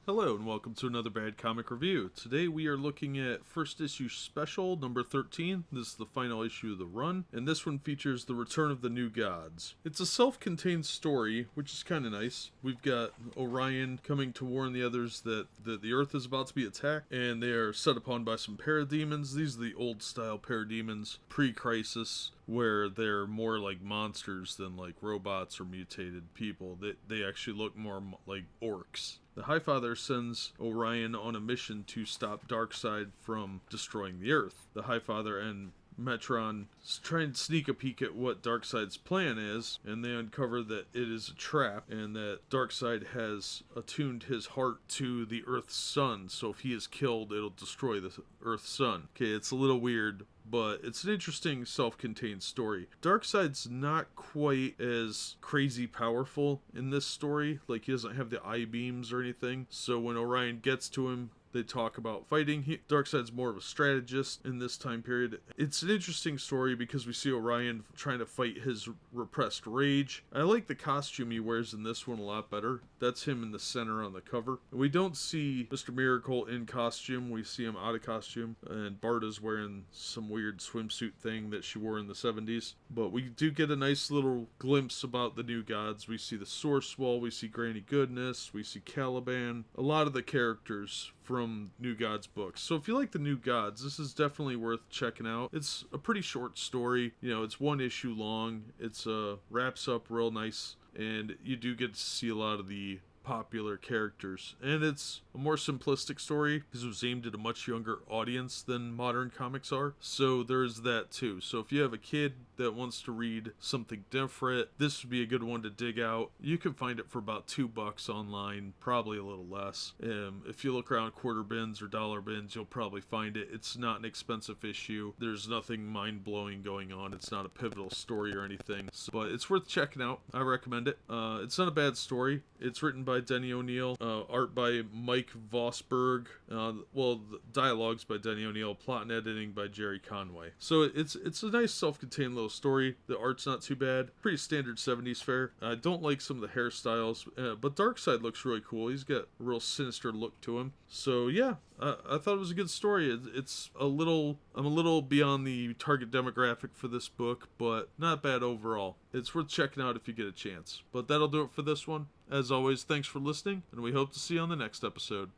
Hello and welcome to another Bad Comic Review. Today we are looking at first issue special number 13. This is the final issue of the run, and this one features the return of the New Gods. It's a self-contained story, which is kind of nice. We've got Orion coming to warn the others that the Earth is about to be attacked, and they are set upon by some parademons. These are the old-style parademons, pre-crisis, where they're more like monsters than like robots or mutated people. They actually look more like orcs. The Highfather sends Orion on a mission to stop Darkseid from destroying the Earth. The Highfather and Metron try and sneak a peek at what Darkseid's plan is, and they uncover that it is a trap, and that Darkseid has attuned his heart to the Earth's sun, so if he is killed, it'll destroy the Earth's sun. Okay, it's a little weird, but it's an interesting self-contained story. Darkseid's not quite as crazy powerful in this story. Like, he doesn't have the eye beams or anything, so when Orion gets to him, they talk about fighting. Darkseid's more of a strategist in this time period. It's an interesting story because we see Orion trying to fight his repressed rage. I like the costume he wears in this one a lot better. That's him in the center on the cover. We don't see Mr. Miracle in costume. We see him out of costume. And Barda's wearing some weird swimsuit thing that she wore in the 70s. But we do get a nice little glimpse about the New Gods. We see the Source Wall. We see Granny Goodness. We see Caliban. A lot of the characters from New Gods books. So if you like the New Gods, this is definitely worth checking out. It's a pretty short story. You know, it's one issue long. It's wraps up real nice, and you do get to see a lot of the popular characters, and it's a more simplistic story because it was aimed at a much younger audience than modern comics are, so there's that too. So if you have a kid that wants to read something different, this would be a good one to dig out. You can find it for about $2 online, probably a little less. If you look around quarter bins or dollar bins, you'll probably find it. It's not an expensive issue. There's nothing mind-blowing going on. It's not a pivotal story or anything, but it's worth checking out. I recommend it. It's not a bad story. It's written by Denny O'Neil, art by Mike Vosberg, the dialogues by Denny O'Neil, plot and editing by Jerry Conway. So it's a nice self-contained little story. The art's not too bad. Pretty standard 70s fare. I don't like some of the hairstyles, but Darkseid looks really cool. He's got a real sinister look to him. So yeah, I thought it was a good story. I'm a little beyond the target demographic for this book, but not bad overall. It's worth checking out if you get a chance. But that'll do it for this one. As always, thanks for listening, and we hope to see you on the next episode.